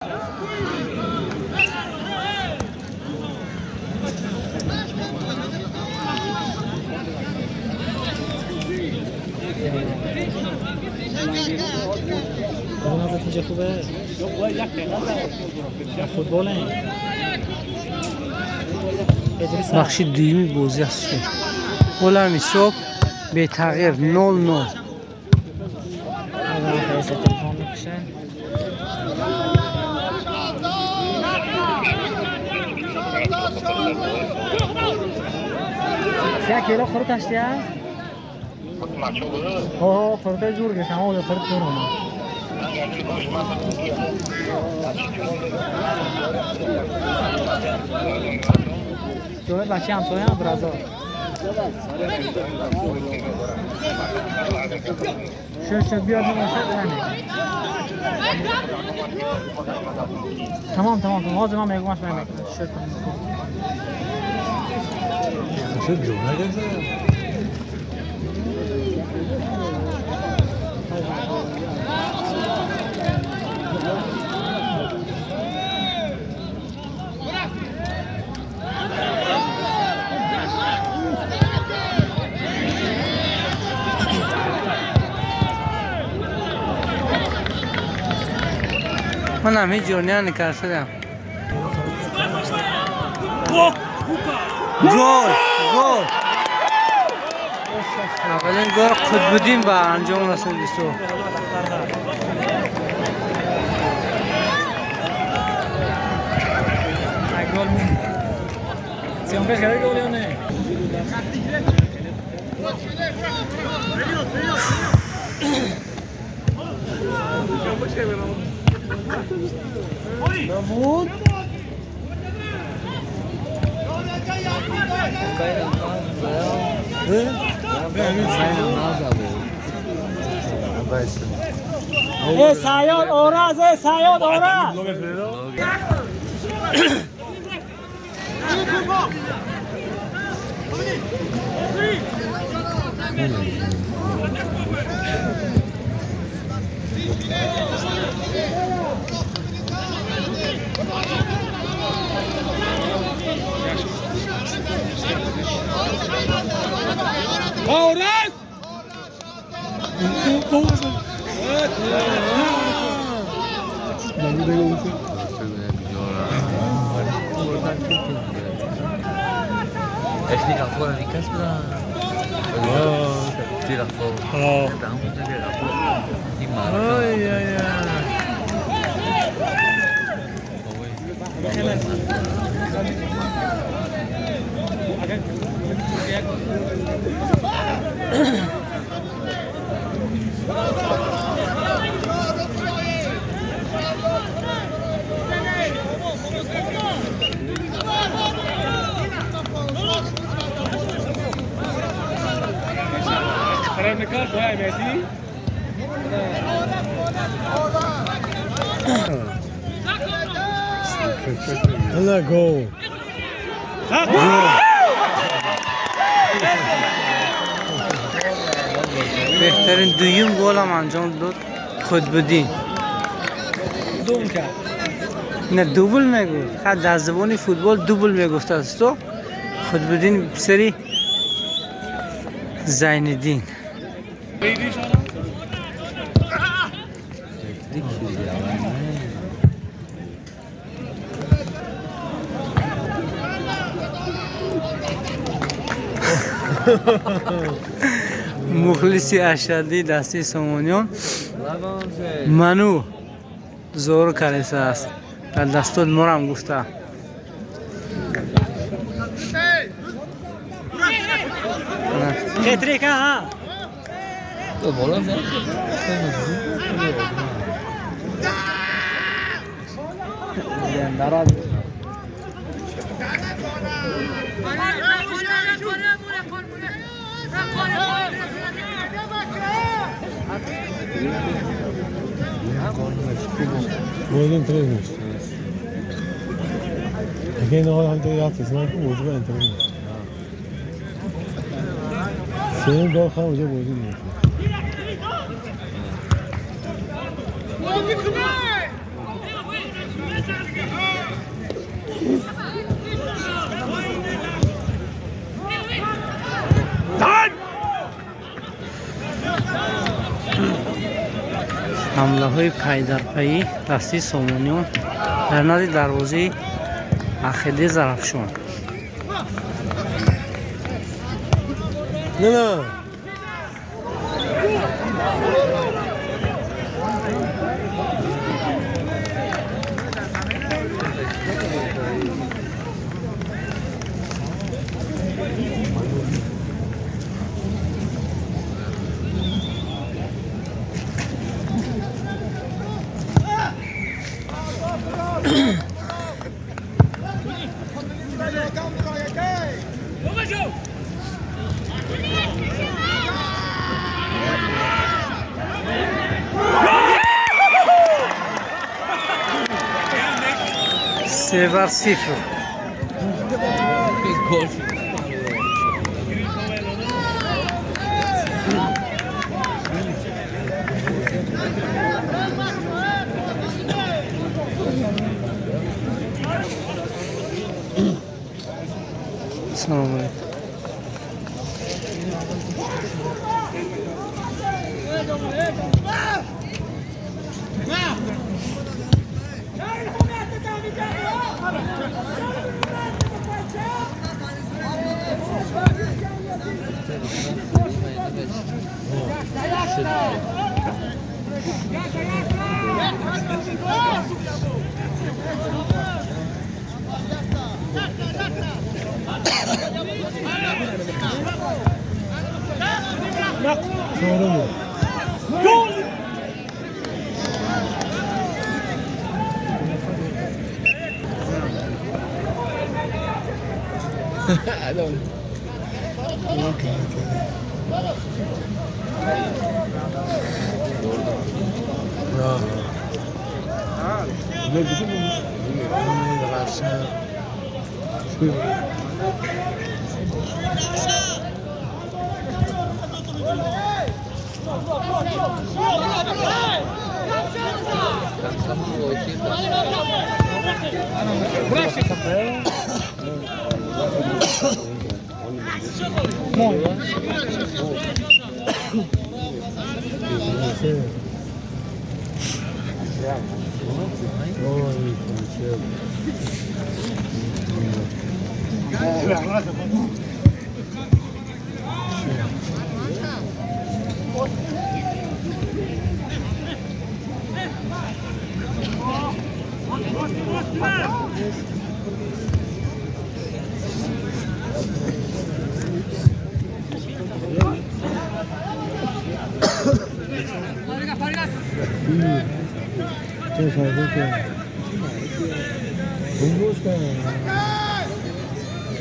نتیجه خوبه فوتبال بخش دویمی بازی است. اولم حساب به تغییر 0-0. تلفن میکشه. چه کیلو خورد اشتیا؟ خورده زور گشتم خورد زور اومد. جوهر بچه همسایه هم برازا شد بیاد نماشد تمام آزم هم میگمش میکنم شد شد جونه گذاره من همه جورنیا نکار شدم. گل اولین گل قطب‌الدین به انجام رسوند. siempre se ve gol ne نبود سایاد اوراز Tira fora de casa para. Tira fora. Dá tira fora. E marca. نکار باید میتی الله گل بهترین دویم گل هم انجام داد قطب‌الدین. دوم کرد نه دوبل میگفت. خود در زبان فوتبال دوبل میگفت است. تو قطب‌الدین پسری زین‌الدین. مخلصی اشدی دستی سامانیان منو زور کلیسه است. در دستات مرم گفته خطری که ها تو بالا زد نراد Golden 3 میشه. اگه این حال هم دیگه هست نه که موجب انتظار میشه. سه دو خواهم اونجا بازی میشه. ҳамлаҳои пайдарпайӣ дасти Сомониён дар назди дарвозаи Ахеде Зарафшон. Sevar 0. Gol. Assalomu alaykum.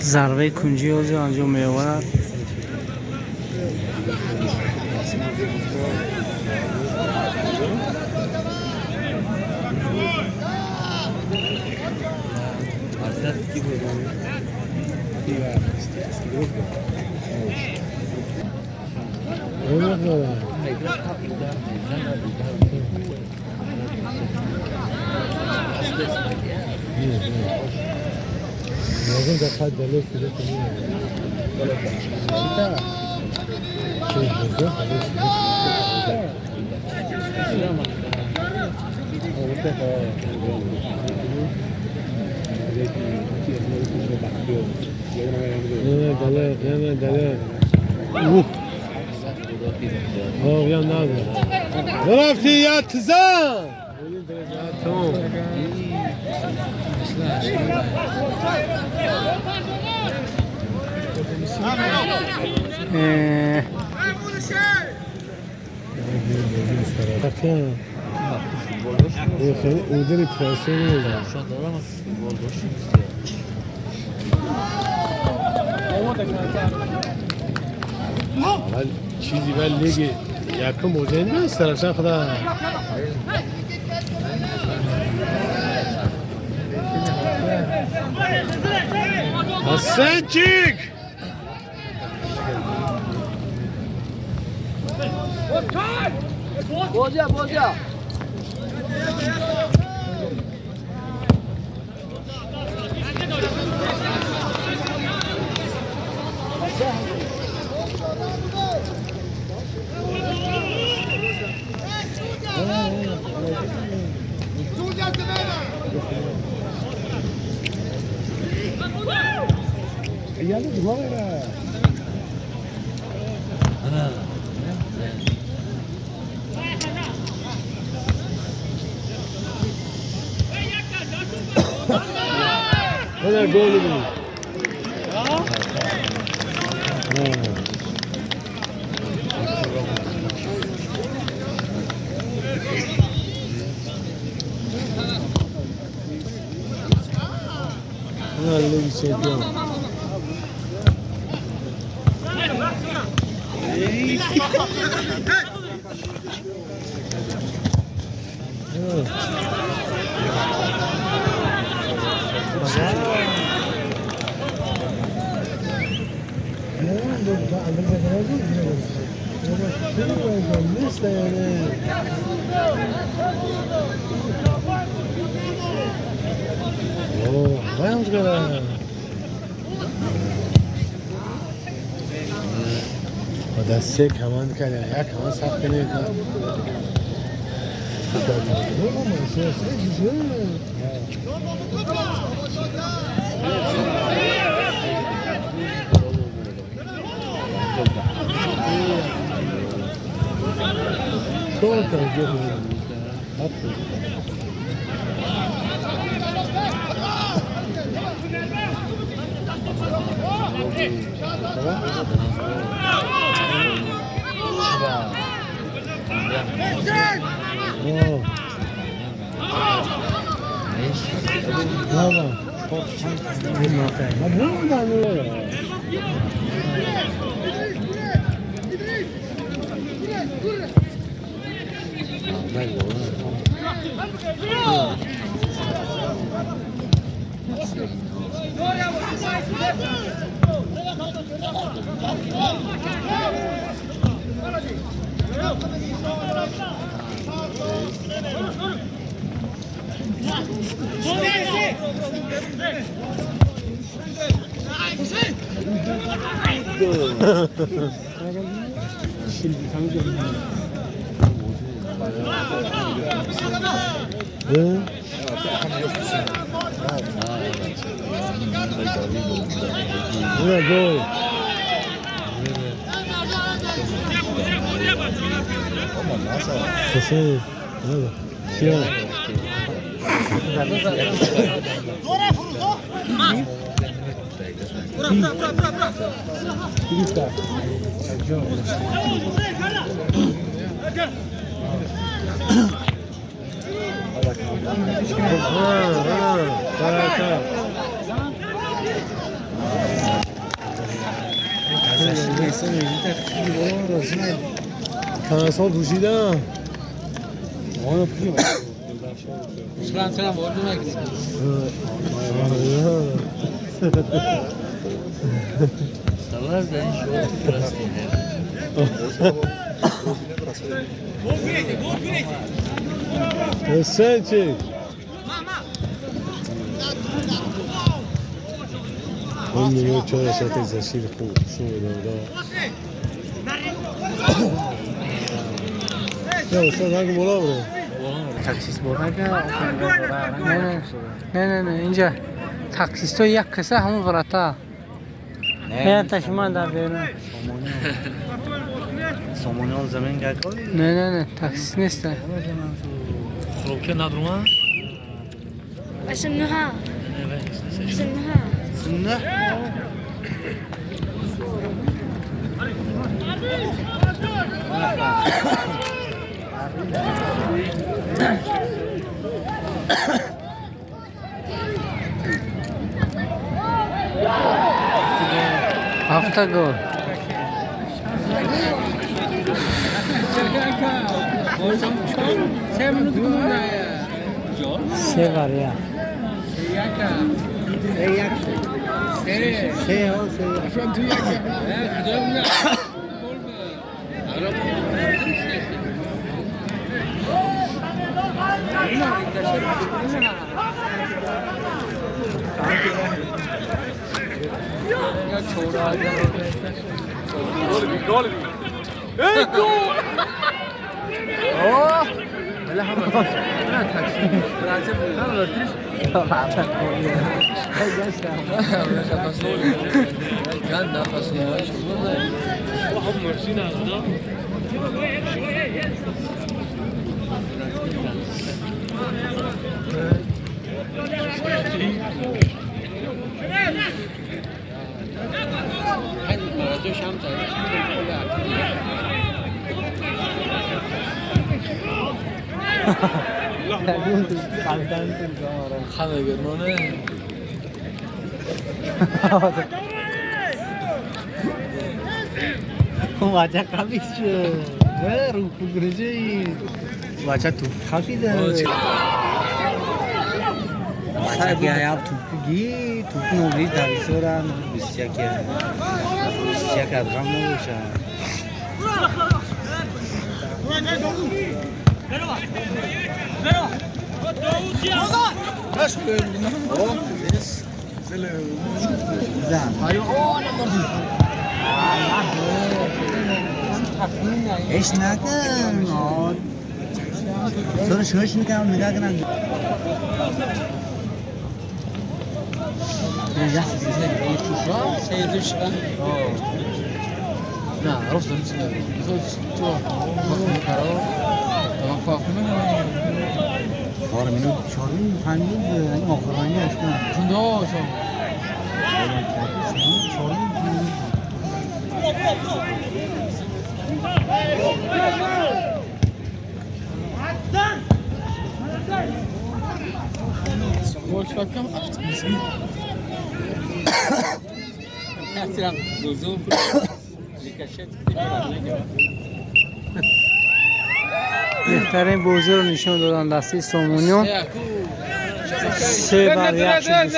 ضربه کنجی اوزی انجام می‌آورد. رفتی یا تزن اودری پرسه نیست چیزی ولی لیگ یکم موزه نیست درشان خدا حسنچیک بازیا يلا دماغنا انا هذا جول لي هذا اللي يسجل vamos galera. دسته کمان کنه یا کمان سخت کنه تناسان پوشیدم سلام بردم اگه Salas da enxerga Sente. Ogni minuto c'è sette esercizi su Ya usta hangi mola bro? تاکسیس بردن نه اینجا تاکسیس تو یک کسه همون ورتا نه تشمان در بیرون Somoniol زمین گاکالی نه تاکسیس نیست خب که ندروما اسمها سنه هفته گل سه باریا لا هم لا تاكسي خمه گرمانه وجه قمیص شد رو پودرجی وجه تو خفیده وجه گیاب توپگی توپ نوری دویسورم 21 ادغام نبوشه زن ايش ناكل صار شويش نكمل نقاقنا نه راست نیست تو آره منو چهارمین پنجم آخرانی هستم چون داشتم خوش فکرم افتیسی احترام دوزو بهترین بازی رو نشون دادن دسته سومونیو 3-1 شد